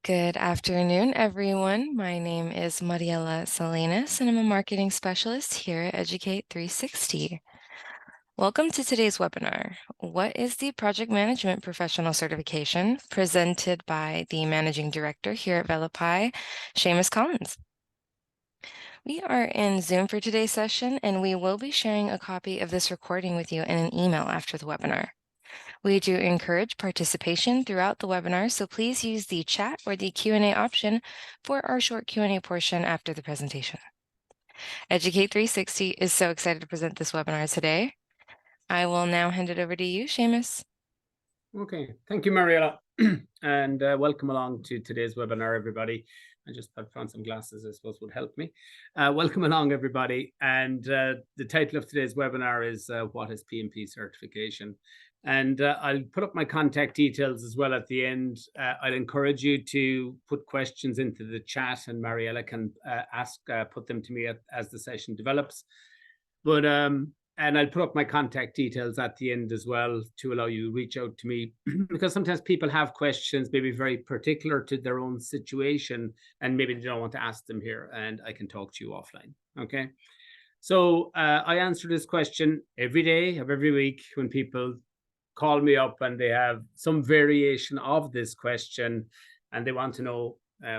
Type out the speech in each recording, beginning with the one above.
Good afternoon, everyone. My name is Mariela Salinas, and I'm a marketing specialist here at Educate 360. Welcome to today's webinar. What is the Project Management Professional Certification? Presented by the Managing Director here at Velopi, Seamus Collins. We are in Zoom for today's session, and we will be sharing a copy of this recording with you in an email after the webinar. We do encourage participation throughout the webinar, so please use the chat or the Q&A option for our short Q&A portion after the presentation. Educate 360 is so excited to present this webinar today. I will now hand it over to you, Seamus. Okay, thank you, Mariela, and welcome along to today's webinar, everybody. I just found some glasses, I suppose would help me. Welcome along, everybody. And the title of today's webinar is What is PMP Certification? And I'll put up my contact details as well at the end. I'd encourage you to put questions into the chat, and Mariela can put them to me as the session develops. But and I'll put up my contact details at the end as well to allow you to reach out to me because sometimes people have questions, maybe very particular to their own situation, and maybe they don't want to ask them here, and I can talk to you offline. Okay. So I answer this question every day of every week when people call me up and they have some variation of this question and they want to know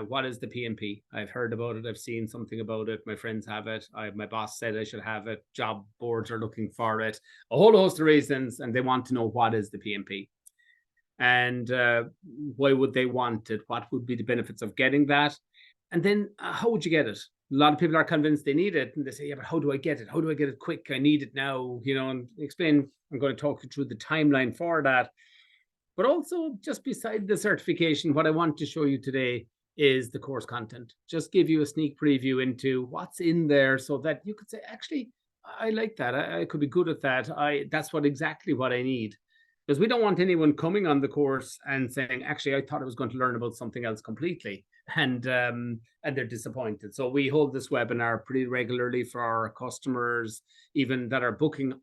what is the PMP? I've heard about it. I've seen something about it. My friends have it. My boss said I should have it. Job boards are looking for it. A whole host of reasons, and they want to know what is the PMP and why would they want it? What would be the benefits of getting that? And then how would you get it? A lot of people are convinced they need it, and they say, "Yeah, but how do I get it? How do I get it quick? I need it now." You know, and explain. I'm going to talk you through the timeline for that. But also, just beside the certification, what I want to show you today is the course content. Just give you a sneak preview into what's in there so that you could say, actually, I like that. I could be good at that. That's exactly what I need. Because we don't want anyone coming on the course and saying, actually, I thought I was going to learn about something else completely. And they're disappointed. So we hold this webinar pretty regularly for our customers, even that are booking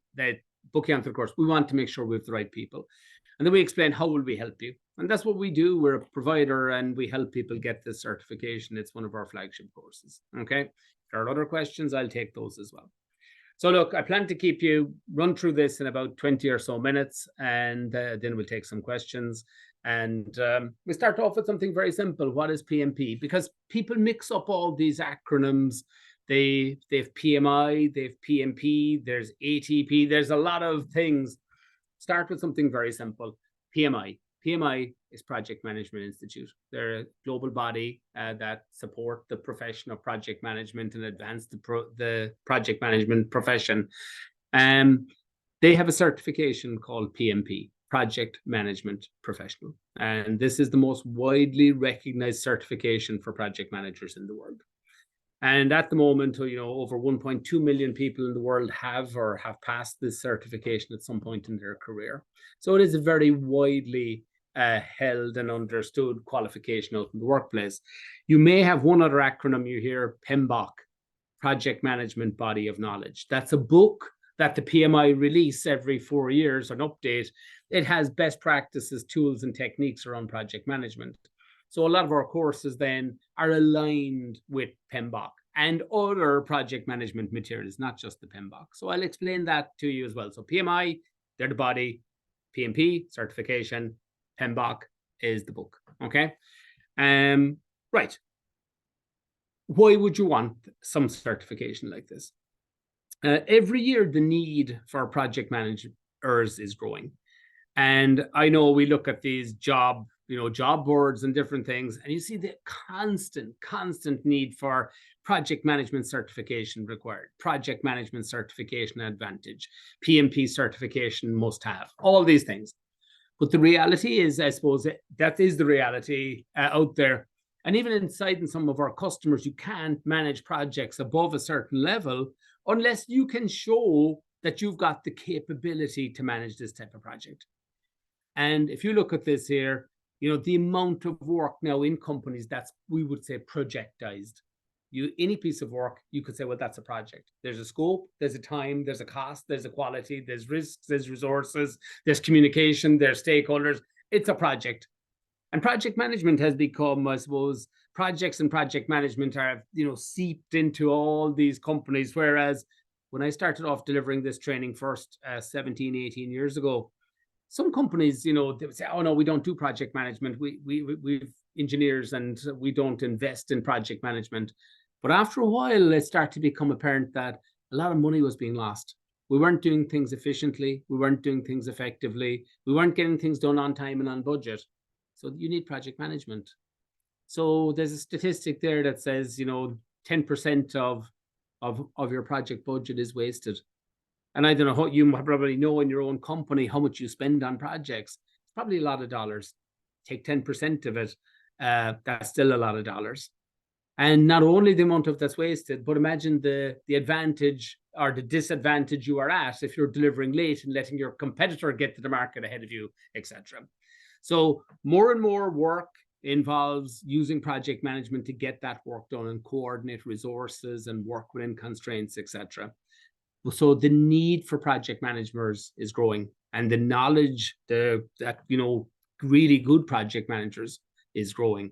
onto the course. We want to make sure we have the right people. And then we explain how will we help you. And that's what we do. We're a provider and we help people get this certification. It's one of our flagship courses. Okay. If there are other questions, I'll take those as well. So look, I plan to keep you run through this in about 20 or so minutes, and then we'll take some questions. And we start off with something very simple. What is PMP? Because people mix up all these acronyms. They've PMI, they've PMP, there's ATP, there's a lot of things. Start with something very simple. PMI. PMI is Project Management Institute. They're a global body that support the profession of project management and advance the project management profession. They have a certification called PMP, Project Management Professional. And this is the most widely recognized certification for project managers in the world. And at the moment, over 1.2 million people in the world have passed this certification at some point in their career. So it is a very widely held and understood qualification out in the workplace. You may have one other acronym you hear, PMBOK, Project Management Body of Knowledge. That's a book that the PMI release every 4 years, an update. It has best practices, tools, and techniques around project management. So a lot of our courses then are aligned with PMBOK and other project management materials, not just the PMBOK. So I'll explain that to you as well. So PMI, they're the body. PMP, certification. PMBOK is the book. Okay. Right. Why would you want some certification like this? Every year, the need for project managers is growing. And I know we look at these job boards and different things, and you see the constant need for project management certification required, project management certification advantage, PMP certification must have, all these things. But the reality is, I suppose, that is the reality out there. And even inside in some of our customers, you can't manage projects above a certain level unless you can show that you've got the capability to manage this type of project. And if you look at this here, the amount of work now in companies that's, we would say, projectized. Any piece of work, you could say, well, that's a project. There's a scope, there's a time, there's a cost, there's a quality, there's risks, there's resources, there's communication, there's stakeholders. It's a project. And project management has become, I suppose, projects and project management are, seeped into all these companies. Whereas when I started off delivering this training first 17, 18 years ago, some companies, they would say, oh, no, we don't do project management. We've engineers and we don't invest in project management. But after a while, it started to become apparent that a lot of money was being lost. We weren't doing things efficiently. We weren't doing things effectively. We weren't getting things done on time and on budget. So you need project management. So there's a statistic there that says, 10% of your project budget is wasted. And I don't know how you probably know in your own company how much you spend on projects. It's probably a lot of dollars. Take 10% of it. That's still a lot of dollars. And not only the amount of that's wasted, but imagine the advantage or the disadvantage you are at if you're delivering late and letting your competitor get to the market ahead of you, etc. So more and more work involves using project management to get that work done and coordinate resources and work within constraints, etc. So the need for project managers is growing, and the knowledge that really good project managers is growing.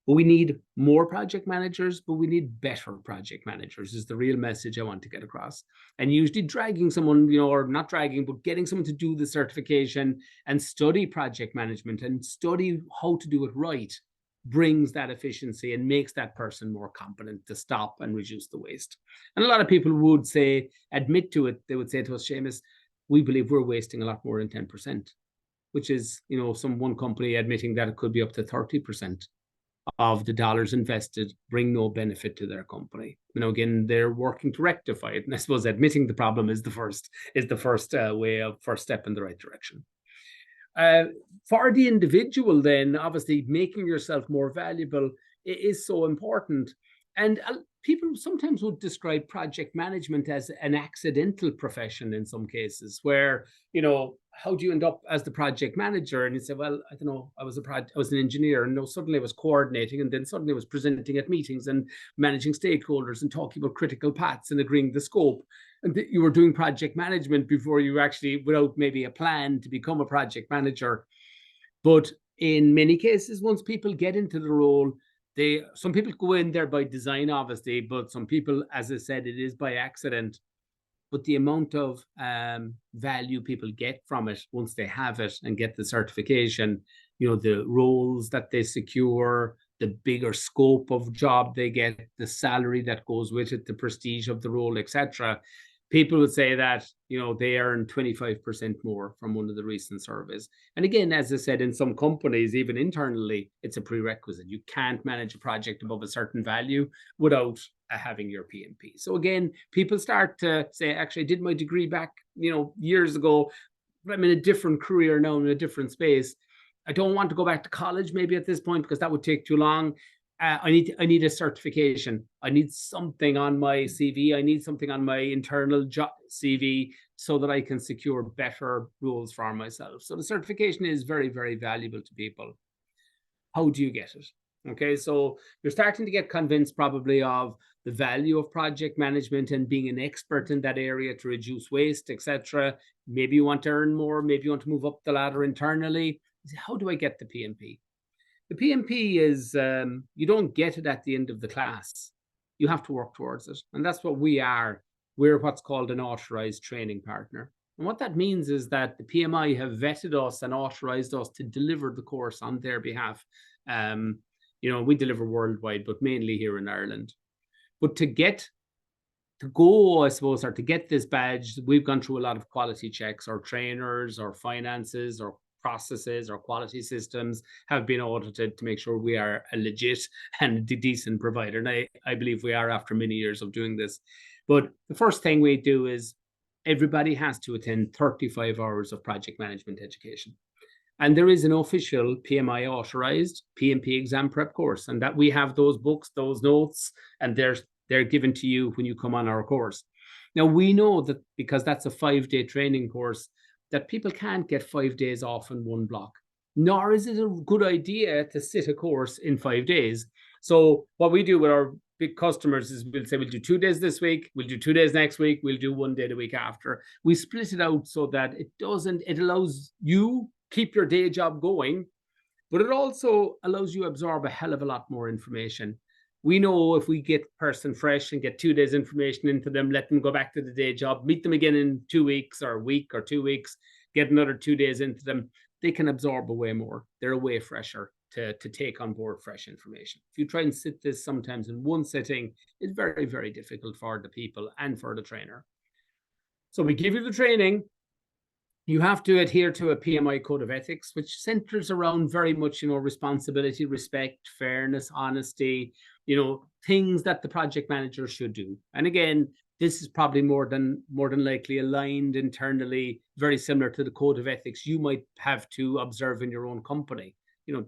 But we need more project managers, but we need better project managers is the real message I want to get across. And usually dragging someone, or not dragging, but getting someone to do the certification and study project management and study how to do it right brings that efficiency and makes that person more competent to stop and reduce the waste. And a lot of people would say, admit to it, they would say to us, Seamus, we believe we're wasting a lot more than 10%, which is, one company admitting that it could be up to 30% of the dollars invested bring no benefit to their company. Again, they're working to rectify it. And I suppose admitting the problem is the first step in the right direction. For the individual, then, obviously, making yourself more valuable is so important. And people sometimes would describe project management as an accidental profession in some cases, where, how do you end up as the project manager? And you say, well, I don't know, I was an engineer, and suddenly I was coordinating, and then suddenly I was presenting at meetings and managing stakeholders and talking about critical paths and agreeing the scope. And you were doing project management before you actually, without maybe a plan to become a project manager. But in many cases, once people get into the role, some people go in there by design, obviously, but some people, as I said, it is by accident. But the amount of value people get from it once they have it and get the certification, the roles that they secure, the bigger scope of job they get, the salary that goes with it, the prestige of the role, etc. People would say that, they earn 25% more from one of the recent surveys. And again, as I said, in some companies, even internally, it's a prerequisite. You can't manage a project above a certain value without having your PMP. So again, people start to say, actually, I did my degree back, years ago, but I'm in a different career now, in a different space. I don't want to go back to college maybe at this point because that would take too long. I need a certification. I need something on my CV. I need something on my internal job CV so that I can secure better roles for myself. So the certification is very, very valuable to people. How do you get it? Okay, so you're starting to get convinced probably of the value of project management and being an expert in that area to reduce waste, etc. Maybe you want to earn more. Maybe you want to move up the ladder internally. How do I get the PMP? The PMP is, you don't get it at the end of the class. You have to work towards it. And that's what we are. We're what's called an authorized training partner. And what that means is that the PMI have vetted us and authorized us to deliver the course on their behalf. We deliver worldwide, but mainly here in Ireland. But to get this badge, we've gone through a lot of quality checks. Our trainers, our finances, our processes, our quality systems have been audited to make sure we are a legit and decent provider. And I believe we are after many years of doing this. But the first thing we do is everybody has to attend 35 hours of project management education. And there is an official PMI authorized PMP exam prep course, and that we have those books, those notes, and they're given to you when you come on our course. Now, we know that because that's a 5-day training course, that people can't get 5 days off in one block, nor is it a good idea to sit a course in 5 days. So what we do with our big customers is we'll say, we'll do 2 days this week, we'll do 2 days next week, we'll do 1 day the week after. We split it out so that it allows you keep your day job going, but it also allows you to absorb a hell of a lot more information. We know if we get a person fresh and get 2 days information into them, let them go back to the day job, meet them again in 2 weeks or a week or 2 weeks, get another 2 days into them, they can absorb way more. They're way fresher to take on board fresh information. If you try and sit this sometimes in one sitting, it's very, very difficult for the people and for the trainer. So we give you the training. You have to adhere to a PMI code of ethics, which centers around very much, responsibility, respect, fairness, honesty, things that the project manager should do. And again, this is probably more than likely aligned internally, very similar to the code of ethics you might have to observe in your own company.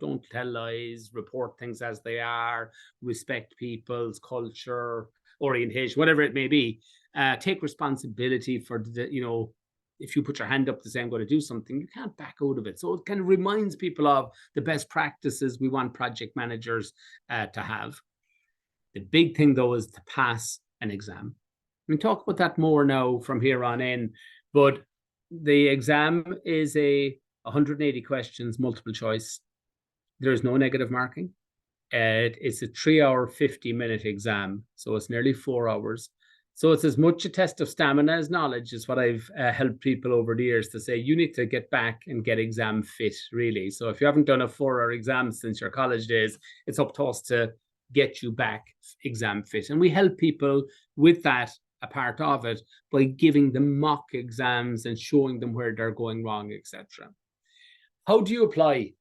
Don't tell lies, report things as they are, respect people's culture, orientation, whatever it may be. Take responsibility for if you put your hand up to say I'm going to do something, you can't back out of it. So it kind of reminds people of the best practices we want project managers to have. The big thing, though, is to pass an exam. We can talk about that more now from here on in, but the exam is 180 questions, multiple choice. There is no negative marking. It's a 3-hour, 50-minute exam, so it's nearly 4 hours. So it's as much a test of stamina as knowledge, is what I've helped people over the years to say. You need to get back and get exam fit, really. So if you haven't done a 4-hour exam since your college days, it's up to us to get you back exam fit. And we help people with that, a part of it, by giving them mock exams and showing them where they're going wrong, etc. How do you apply?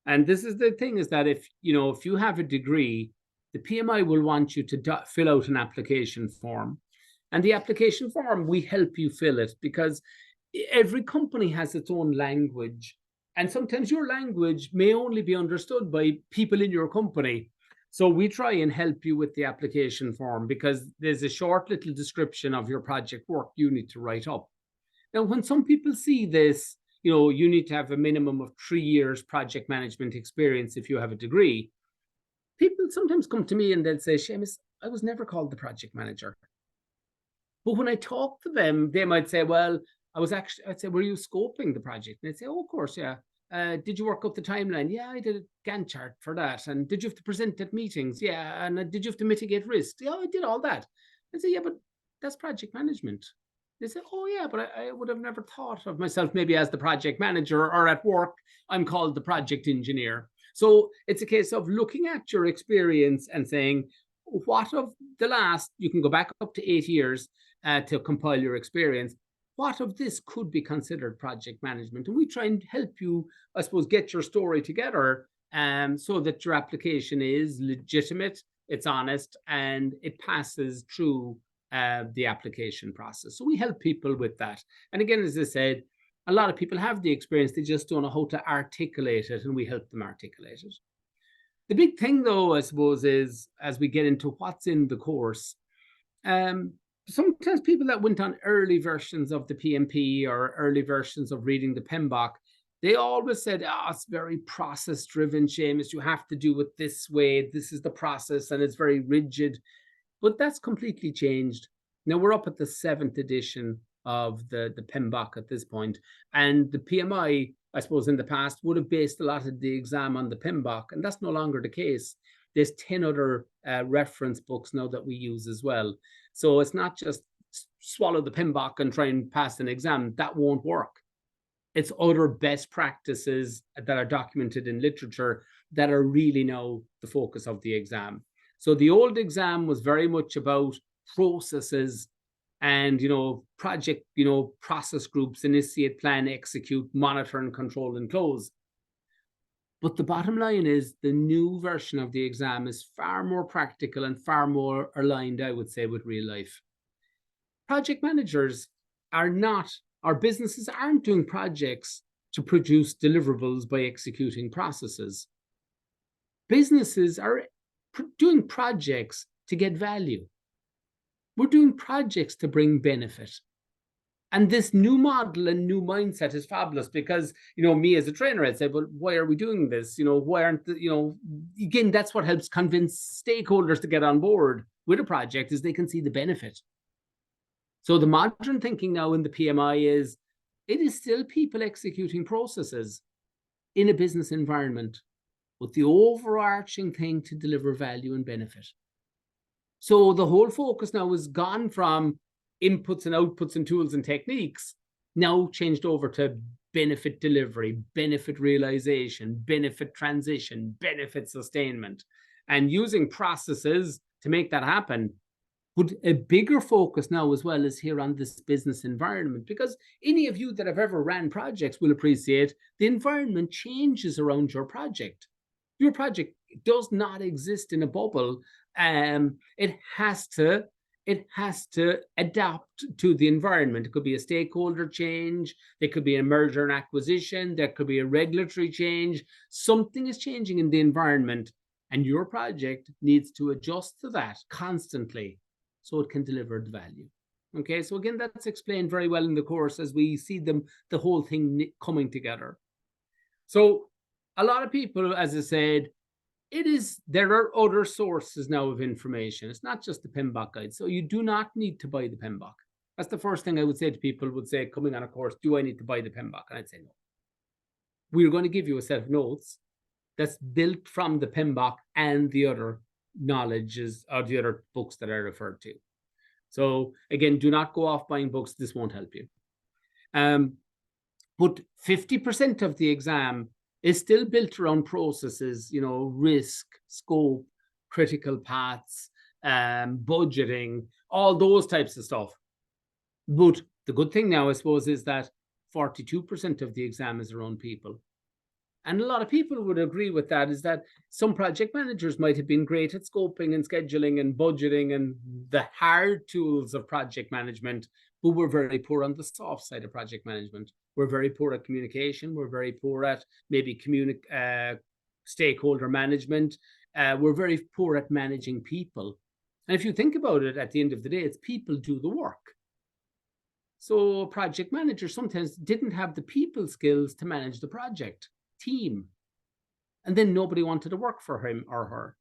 And this is the thing, is that if you have a degree, the PMI will want you to fill out an application form. And the application form, we help you fill it, because every company has its own language. And sometimes your language may only be understood by people in your company. So we try and help you with the application form, because there's a short little description of your project work you need to write up. Now, when some people see this, you need to have a minimum of 3 years project management experience if you have a degree. People sometimes come to me and they'll say, Seamus, I was never called the project manager. But when I talk to them, they might say, well, I'd say, were you scoping the project? And they'd say, oh, of course, yeah. Did you work up the timeline? Yeah, I did a Gantt chart for that. And did you have to present at meetings? Yeah. And did you have to mitigate risks? Yeah, I did all that. I'd say, yeah, but that's project management. They say, oh, yeah, but I would have never thought of myself maybe as the project manager, or at work, I'm called the project engineer. So it's a case of looking at your experience and saying, what of the last, you can go back up to 8 years to compile your experience. What of this could be considered project management? And we try and help you, I suppose, get your story together so that your application is legitimate, it's honest, and it passes through the application process. So we help people with that. And again, as I said, a lot of people have the experience, they just don't know how to articulate it, and we help them articulate it. The big thing, though, I suppose, is as we get into what's in the course, sometimes people that went on early versions of the PMP or early versions of reading the PMBOK, they always said, it's very process-driven, Seamus, you have to do it this way, this is the process, and it's very rigid. But that's completely changed. Now we're up at the 7th edition of the PMBOK at this point. And the PMI, I suppose, in the past would have based a lot of the exam on the PMBOK, and that's no longer the case. There's 10 other reference books now that we use as well. So it's not just swallow the PMBOK and try and pass an exam. That won't work. It's other best practices that are documented in literature that are really now the focus of the exam. So the old exam was very much about processes and, project, process groups, initiate, plan, execute, monitor, and control and close. But the bottom line is the new version of the exam is far more practical and far more aligned, I would say, with real life. Project managers our businesses aren't doing projects to produce deliverables by executing processes. Businesses are doing projects to get value. We're doing projects to bring benefit. And this new model and new mindset is fabulous, because, me as a trainer, I'd say, well, why are we doing this? Why aren't, again, that's what helps convince stakeholders to get on board with a project, is they can see the benefit. So the modern thinking now in the PMI is, it is still people executing processes. in a business environment, with the overarching thing to deliver value and benefit. So the whole focus now has gone from inputs and outputs and tools and techniques, now changed over to benefit delivery, benefit realization, benefit transition, benefit sustainment, and using processes to make that happen. But a bigger focus now as well is here on this business environment, because any of you that have ever ran projects will appreciate the environment changes around your project. Your project does not exist in a bubble. It has to adapt to the environment. It could be a stakeholder change, there could be a merger and acquisition, there could be a regulatory change. Something is changing in the environment, and your project needs to adjust to that constantly so it can deliver the value. Okay, so again, that's explained very well in the course as we see the whole thing coming together. So a lot of people, as I said, there are other sources now of information. It's not just the PMBOK guide. So you do not need to buy the PMBOK. That's the first thing I would say to people would say, coming on a course, do I need to buy the PMBOK? And I'd say no. We're going to give you a set of notes that's built from the PMBOK and the other knowledges or the other books that I referred to. So again, do not go off buying books. This won't help you. But 50% of the exam is still built around processes, risk, scope, critical paths, budgeting, all those types of stuff. But the good thing now, I suppose, is that 42% of the exam is around people. And a lot of people would agree with that, is that some project managers might have been great at scoping and scheduling and budgeting and the hard tools of project management, but we're very poor on the soft side of project management. We're very poor at communication. We're very poor at maybe stakeholder management. We're very poor at managing people. And if you think about it, at the end of the day, it's people do the work. So a project manager sometimes didn't have the people skills to manage the project team. And then nobody wanted to work for him or her.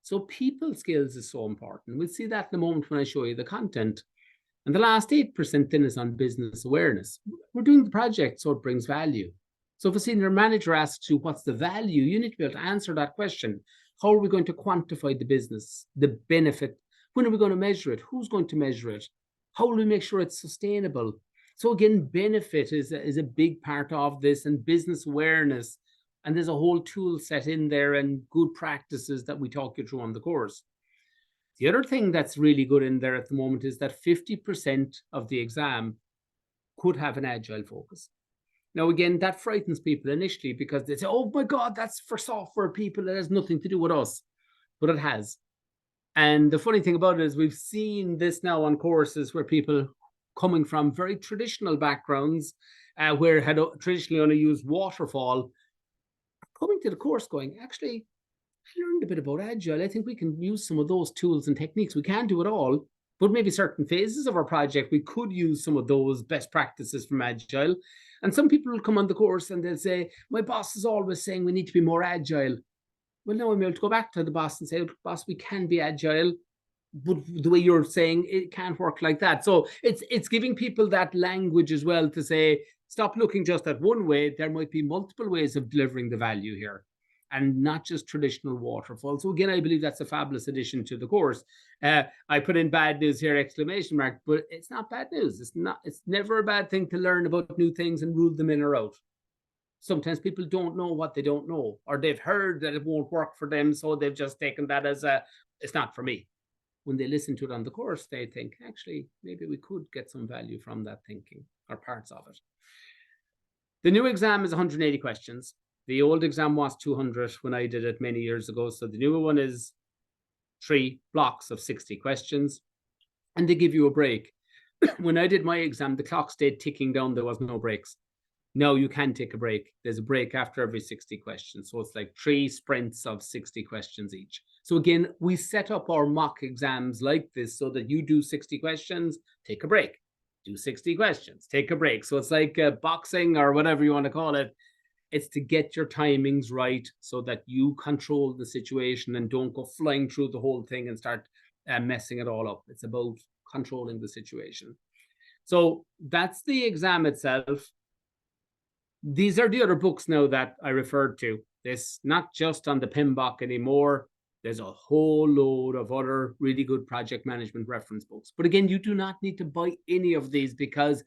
So people skills is so important. We'll see that in a moment when I show you the content. And the last 8% then is on business awareness. We're doing the project so it brings value. So if a senior manager asks you what's the value, you need to be able to answer that question. How are we going to quantify the business, the benefit? When are we going to measure it? Who's going to measure it? How will we make sure it's sustainable? So again, benefit is a big part of this, and business awareness. And there's a whole tool set in there and good practices that we talk you through on the course. The other thing that's really good in there at the moment is that 50% of the exam could have an agile focus. Now, again, that frightens people initially because they say, oh my God, that's for software people. That has nothing to do with us. But it has. And the funny thing about it is we've seen this now on courses where people coming from very traditional backgrounds, where had traditionally only used waterfall, coming to the course going, actually, I learned a bit about Agile. I think we can use some of those tools and techniques. We can't do it all, but maybe certain phases of our project, we could use some of those best practices from Agile. And some people will come on the course and they'll say, my boss is always saying we need to be more Agile. Well, now I'm able to go back to the boss and say, boss, we can be Agile, but the way you're saying it can't work like that. So it's giving people that language as well to say, stop looking just at one way. There might be multiple ways of delivering the value here, and not just traditional waterfall. So again, I believe that's a fabulous addition to the course. I put in bad news here, exclamation mark, but it's not bad news. It's never a bad thing to learn about new things and rule them in or out. Sometimes people don't know what they don't know, or they've heard that it won't work for them, so they've just taken that as it's not for me. When they listen to it on the course, they think, actually, maybe we could get some value from that thinking or parts of it. The new exam is 180 questions. The old exam was 200 when I did it many years ago. So the newer one is 3 blocks of 60 questions, and they give you a break. When I did my exam, the clock stayed ticking down. There was no breaks. Now you can take a break. There's a break after every 60 questions. So it's like 3 sprints of 60 questions each. So again, we set up our mock exams like this so that you do 60 questions, take a break, do 60 questions, take a break. So it's like boxing or whatever you want to call it. It's to get your timings right so that you control the situation and don't go flying through the whole thing and start messing it all up. It's about controlling the situation. So that's the exam itself. These are the other books now that I referred to. This not just on the PMBOK anymore. There's a whole load of other really good project management reference books. But again, you do not need to buy any of these because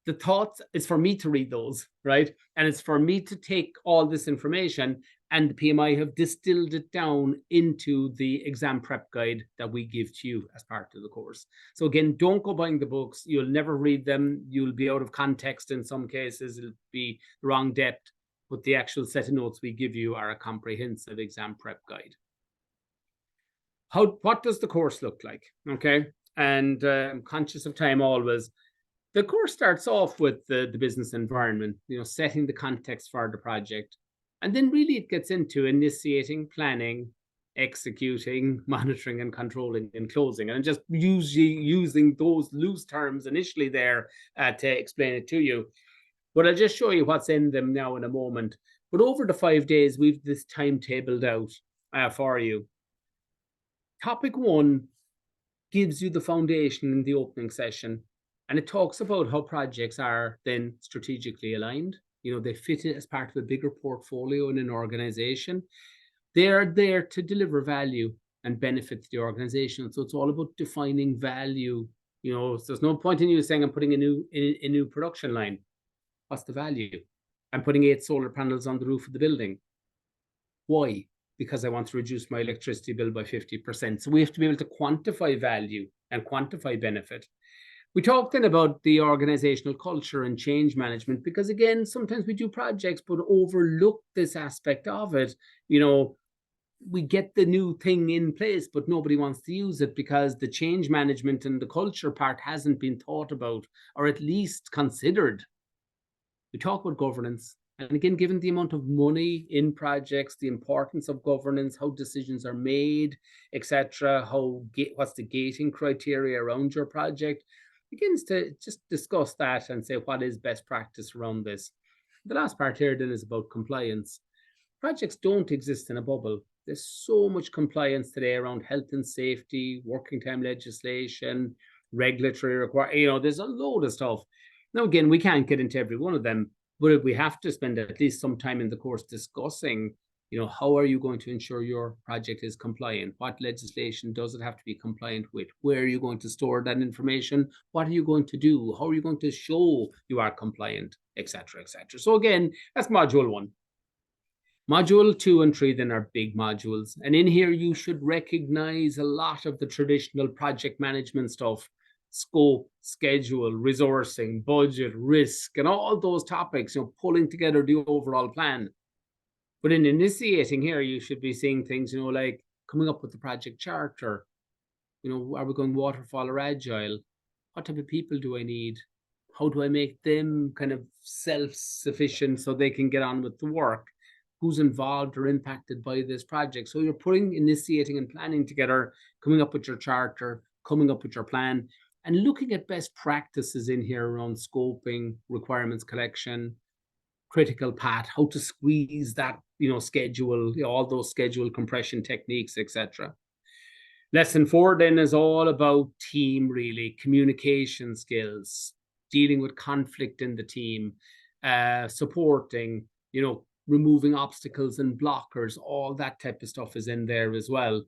the thought is for me to read those, right? And it's for me to take all this information, and the PMI have distilled it down into the exam prep guide that we give to you as part of the course. So again, don't go buying the books. You'll never read them. You'll be out of context in some cases. It'll be the wrong depth. But the actual set of notes we give you are a comprehensive exam prep guide. What does the course look like? Okay. And I'm conscious of time always. The course starts off with the business environment, setting the context for the project. And then really it gets into initiating, planning, executing, monitoring and controlling and closing. And just usually using those loose terms initially there to explain it to you. But I'll just show you what's in them now in a moment. But over the 5 days, we've this timetabled out for you. Topic 1 gives you the foundation in the opening session. And it talks about how projects are then strategically aligned. They fit it as part of a bigger portfolio in an organization. They are there to deliver value and benefit to the organization. So it's all about defining value. So there's no point in you saying, I'm putting a new production line. What's the value? I'm putting 8 solar panels on the roof of the building. Why? Because I want to reduce my electricity bill by 50%. So we have to be able to quantify value and quantify benefit. We talked then about the organizational culture and change management, because again, sometimes we do projects but overlook this aspect of it. We get the new thing in place, but nobody wants to use it because the change management and the culture part hasn't been thought about, or at least considered. We talk about governance. And again, given the amount of money in projects, the importance of governance, how decisions are made, etc., what's the gating criteria around your project, begins to just discuss that and say what is best practice around this. The last part here then is about compliance. Projects don't exist in a bubble. There's so much compliance today around health and safety, working time legislation, regulatory requirements. There's a load of stuff. Now, again, we can't get into every one of them, but we have to spend at least some time in the course discussing, how are you going to ensure your project is compliant? What legislation does it have to be compliant with? Where are you going to store that information? What are you going to do? How are you going to show you are compliant, etc., etc.? So again, that's module 1. Module 2 and 3 then are big modules. And in here, you should recognize a lot of the traditional project management stuff: scope, schedule, resourcing, budget, risk, and all those topics, pulling together the overall plan. But in initiating here, you should be seeing things, like coming up with the project charter. Are we going waterfall or agile? What type of people do I need? How do I make them kind of self-sufficient so they can get on with the work? Who's involved or impacted by this project? So you're initiating and planning together, coming up with your charter, coming up with your plan, and looking at best practices in here around scoping, requirements collection, critical path, how to squeeze that, schedule, all those schedule compression techniques, etc. Lesson 4 then is all about team, really, communication skills, dealing with conflict in the team, supporting, removing obstacles and blockers, all that type of stuff is in there as well.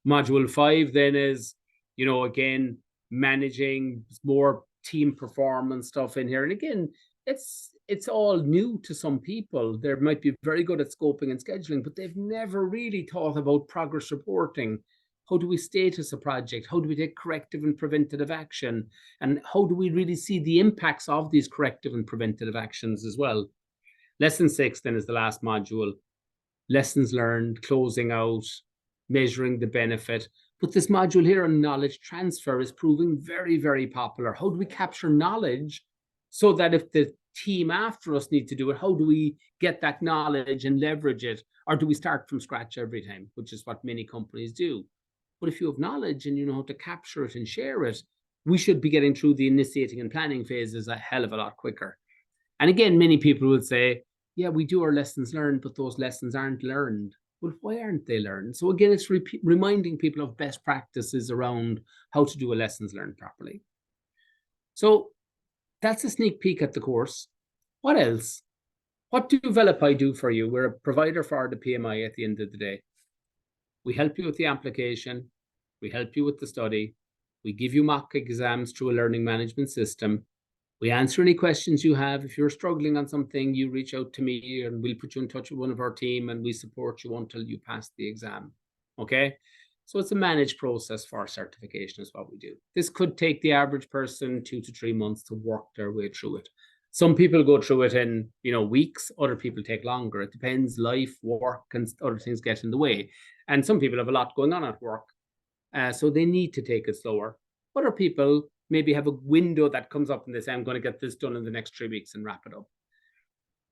Module 5 then is, again, managing more team performance stuff in here. And again, it's all new to some people. They might be very good at scoping and scheduling, but they've never really thought about progress reporting. How do we status a project? How do we take corrective and preventative action? And how do we really see the impacts of these corrective and preventative actions as well? Lesson 6 then is the last module. Lessons learned, closing out, measuring the benefit. But this module here on knowledge transfer is proving very, very popular. How do we capture knowledge so that if the team after us need to do it, how do we get that knowledge and leverage it? Or do we start from scratch every time, which is what many companies do? But if you have knowledge and you know how to capture it and share it, we should be getting through the initiating and planning phases a hell of a lot quicker. And again, many people would say, yeah, we do our lessons learned, but those lessons aren't learned. Well, why aren't they learned? So again, it's reminding people of best practices around how to do a lessons learned properly. So that's a sneak peek at the course. What else? what do Velopi do for you? We're a provider for the PMI at the end of the day. We help you with the application. We help you with the study. We give you mock exams through a learning management system. We answer any questions you have. If you're struggling on something, you reach out to me and we'll put you in touch with one of our team and we support you until you pass the exam. Okay? So it's a managed process for certification is what we do. This could take the average person 2 to 3 months to work their way through it. Some people go through it in, weeks. Other people take longer. It depends. Life, work, and other things get in the way. And some people have a lot going on at work. So they need to take it slower. Other people maybe have a window that comes up and they say, I'm going to get this done in the next 3 weeks and wrap it up.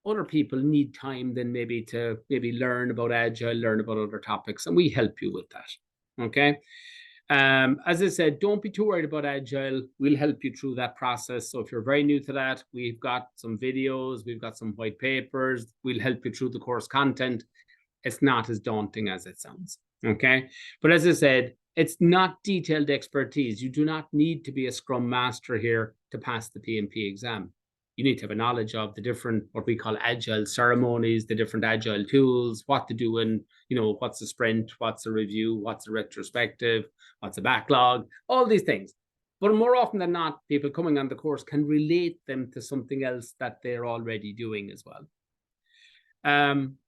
Other people need time then maybe to learn about Agile, learn about other topics, and we help you with that. Okay. As I said, don't be too worried about Agile. We'll help you through that process. So if you're very new to that, we've got some videos, we've got some white papers. We'll help you through the course content. It's not as daunting as it sounds. Okay. But as I said, it's not detailed expertise. You do not need to be a Scrum Master here to pass the PMP exam. You need to have a knowledge of the different, what we call Agile ceremonies, the different Agile tools, what to do in, what's a sprint, what's a review, what's a retrospective, what's a backlog, all these things. But more often than not, people coming on the course can relate them to something else that they're already doing as well.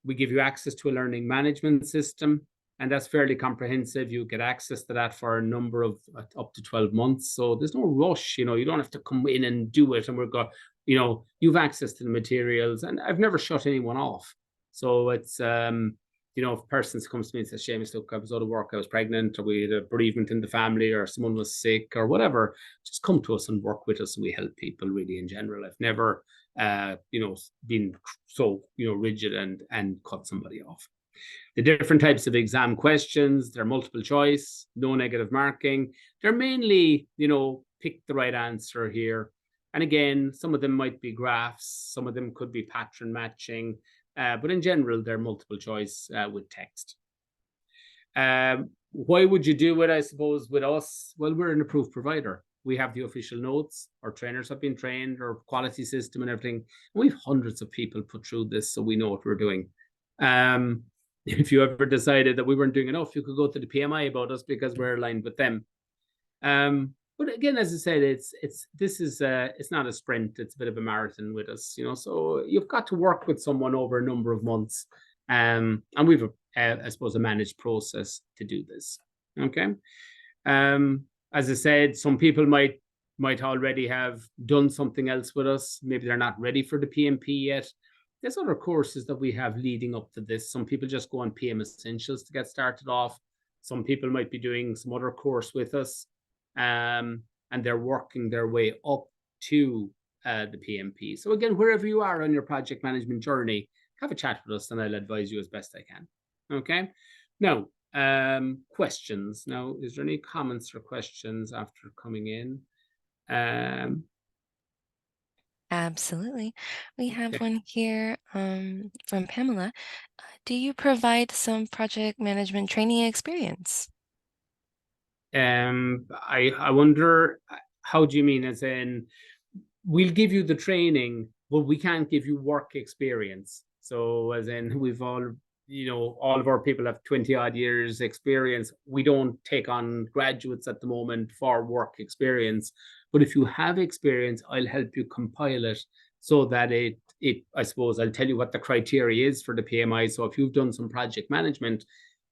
We give you access to a learning management system, and that's fairly comprehensive. You get access to that for a number of up to 12 months. So there's no rush, you don't have to come in and do it. And you've access to the materials, and I've never shut anyone off. So it's, if a person comes to me and says, Seamus, look, I was out of work, I was pregnant, or we had a bereavement in the family, or someone was sick or whatever, just come to us and work with us, and we help people really in general. I've never, been so, rigid and cut somebody off. The different types of exam questions, they're multiple choice, no negative marking. They're mainly, pick the right answer here. And again, some of them might be graphs, some of them could be pattern matching, but in general, they're multiple choice with text. Why would you do it, I suppose, with us? Well, we're an approved provider. We have the official notes, our trainers have been trained, our quality system and everything. And we've hundreds of people put through this, so we know what we're doing. If you ever decided that we weren't doing enough, you could go to the PMI about us because we're aligned with them. But again, as I said, it's not a sprint, it's a bit of a marathon with us, so you've got to work with someone over a number of months. And we've, I suppose, a managed process to do this. Okay. As I said, some people might already have done something else with us. Maybe they're not ready for the PMP yet. There's other courses that we have leading up to this. Some people just go on PM Essentials to get started off. Some people might be doing some other course with us, and they're working their way up to the PMP. So again, wherever you are on your project management journey, have a chat with us and I'll advise you as best I can. Okay. Now, questions. Now, is there any comments or questions after coming in? Absolutely. We have one here from Pamela. Do you provide some project management training experience? I wonder, how do you mean? As in, we'll give you the training, but we can't give you work experience. So as in, we've all of our people have 20 odd years experience. We don't take on graduates at the moment for work experience. But if you have experience, I'll help you compile it so that I suppose I'll tell you what the criteria is for the PMI. So if you've done some project management,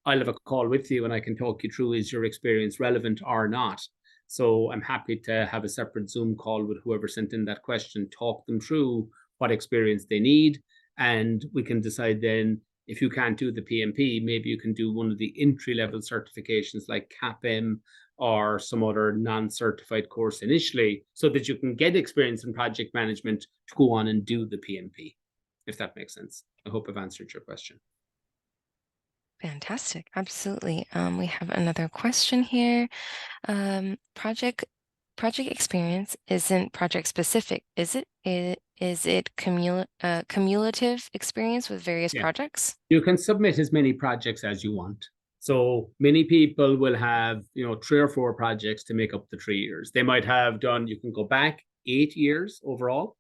I'll have a call with you and I can talk you through, is your experience relevant or not? So I'm happy to have a separate Zoom call with whoever sent in that question, talk them through what experience they need. And we can decide then, if you can't do the PMP, maybe you can do one of the entry-level certifications like CAPM or some other non-certified course initially, so that you can get experience in project management to go on and do the PMP, if that makes sense. I hope I've answered your question. Fantastic. Absolutely. We have another question here. Project experience isn't project specific, is it? Is it cumulative experience with various projects? You can submit as many projects as you want. So many people will have, 3 or 4 projects to make up the 3 years. They might have done, you can go back 8 years overall.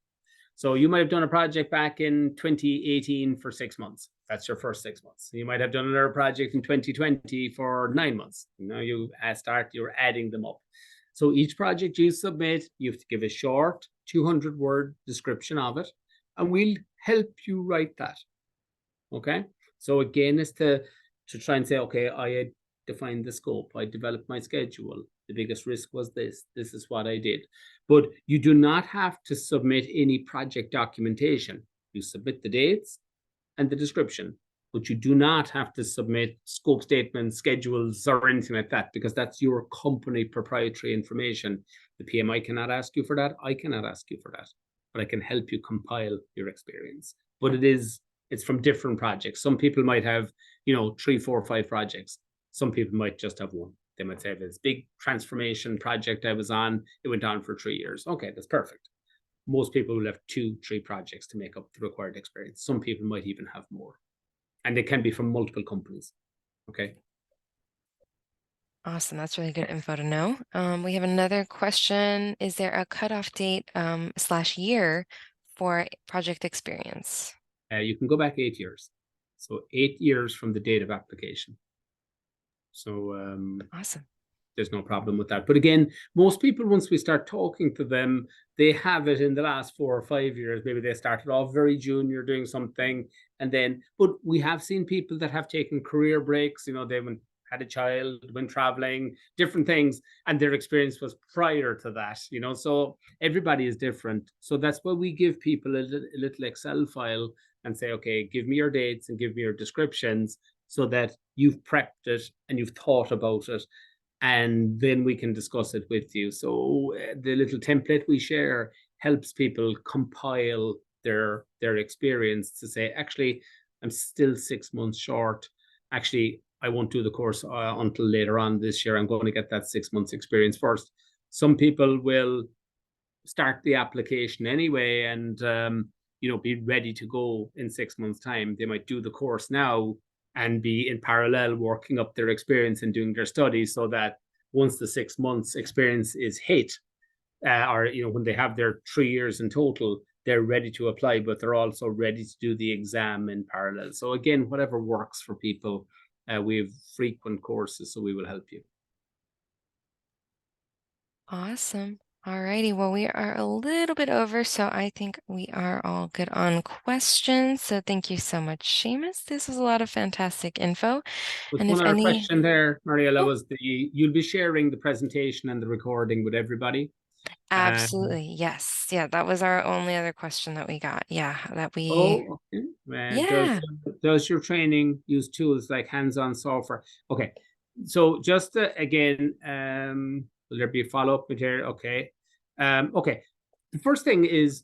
So you might have done a project back in 2018 for 6 months. That's your first 6 months. You might have done another project in 2020 for 9 months. Now you're adding them up. So each project you submit, you have to give a short 200-word description of it, and we'll help you write that. Okay. So again, is to try and say, okay, I defined the scope, I developed my schedule. The biggest risk was this. This is what I did. But you do not have to submit any project documentation. You submit the dates and the description, but you do not have to submit scope statements, schedules, or anything like that, because that's your company proprietary information. The PMI cannot ask you for that. I cannot ask you for that, but I can help you compile your experience. But it's from different projects. Some people might have, 3, 4, 5 projects. Some people might just have one. They might say, this big transformation project I was on, it went on for 3 years. Okay, that's perfect. Most people will have 2, 3 projects to make up the required experience. Some people might even have more. And they can be from multiple companies. Okay. Awesome. That's really good info to know. We have another question. Is there a cutoff date / year for project experience? You can go back 8 years. So 8 years from the date of application. So Awesome. there's no problem with that. But again, most people, once we start talking to them, they have it in the last 4 or 5 years. Maybe they started off very junior doing something, and then, but we have seen people that have taken career breaks. They had a child, went traveling, different things, and their experience was prior to that. So everybody is different. So that's why we give people a little Excel file and say, okay, give me your dates and give me your descriptions, so that you've prepped it and you've thought about it, and then we can discuss it with you. So the little template we share helps people compile their experience to say, actually, I'm still 6 months short. Actually, I won't do the course until later on this year. I'm going to get that 6 months experience first. Some people will start the application anyway and be ready to go in 6 months' time. They might do the course now and be in parallel working up their experience and doing their studies, so that once the 6 months experience is hit, or when they have their 3 years in total, they're ready to apply, but they're also ready to do the exam in parallel. So again, whatever works for people. We have frequent courses, so we will help you. Awesome. Alrighty, well, we are a little bit over, so I think we are all good on questions. So thank you so much, Seamus. This was a lot of fantastic info. With And one if other any, question there, Mariella, oh, was you'll be sharing the presentation and the recording with everybody. absolutely, yes. Yeah, that was our only other question that we got. Yeah, Okay. yeah. Does your training use tools like hands-on software? Okay. So just again, will there be a follow-up material? Okay. Okay. The first thing is,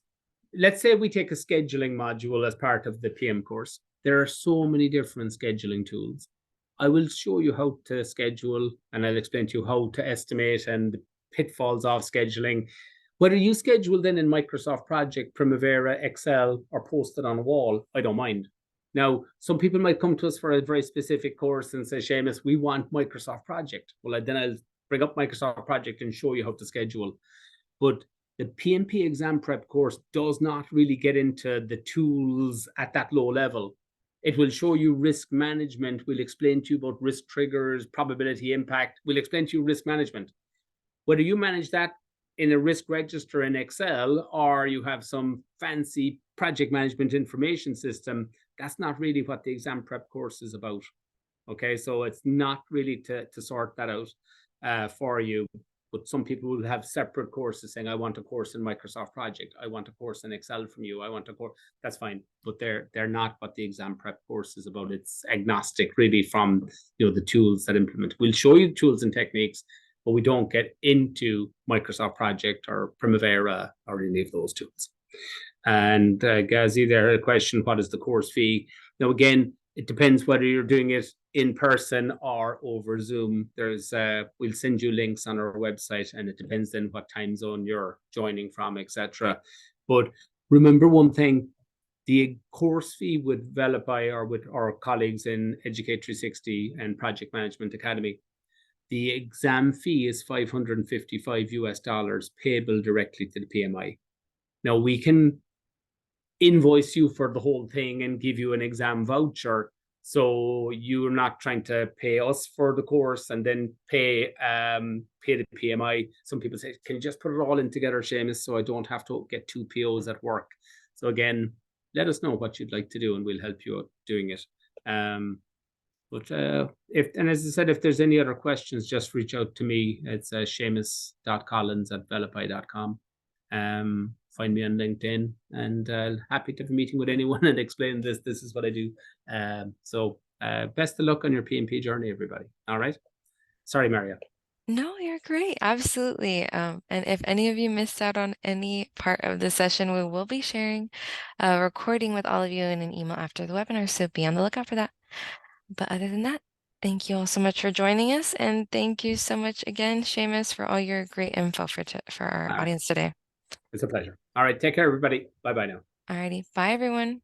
let's say we take a scheduling module as part of the PM course. There are so many different scheduling tools. I will show you how to schedule, and I'll explain to you how to estimate and the pitfalls of scheduling. Whether you schedule then in Microsoft Project, Primavera, Excel, or post it on a wall, I don't mind. Now, some people might come to us for a very specific course and say, Seamus, we want Microsoft Project. Well, then I'll bring up Microsoft Project and show you how to schedule. But the PMP exam prep course does not really get into the tools at that low level. It will show you risk management. We'll explain to you about risk triggers, probability impact. We'll explain to you risk management. Whether you manage that in a risk register in Excel, or you have some fancy project management information system, that's not really what the exam prep course is about. Okay, so it's not really to sort that out for you. But some people will have separate courses saying, I want a course in Microsoft Project, I want a course in Excel from you, I want a course. That's fine, but they're not what the exam prep course is about. It's agnostic really from the tools that implement. We'll show you tools and techniques, but we don't get into Microsoft Project or Primavera or any of those tools. And Gazi, there a question, what is the course fee? Now, again, it depends whether you're doing it in person or over Zoom. We'll send you links on our website, and it depends then what time zone you're joining from, etc. But remember one thing, the course fee with Velopi or with our colleagues in Educate 360 and Project Management Academy, the exam fee is $555 payable directly to the PMI. Now we can invoice you for the whole thing and give you an exam voucher. So you're not trying to pay us for the course and then pay the PMI. Some people say, can you just put it all in together, Seamus, so I don't have to get two POs at work? So again, let us know what you'd like to do and we'll help you out doing it. But as I said, if there's any other questions, just reach out to me. It's seamus.collins@velopi.com. Find me on LinkedIn, and happy to have a meeting with anyone and explain this. This is what I do. So best of luck on your PMP journey, everybody. All right. Sorry, Maria. No, you're great. Absolutely. And if any of you missed out on any part of the session, we will be sharing a recording with all of you in an email after the webinar, so be on the lookout for that. But other than that, thank you all so much for joining us, and thank you so much again, Seamus, for all your great info for our audience today. It's a pleasure. All right. Take care, everybody. Bye-bye now. Alrighty, bye everyone.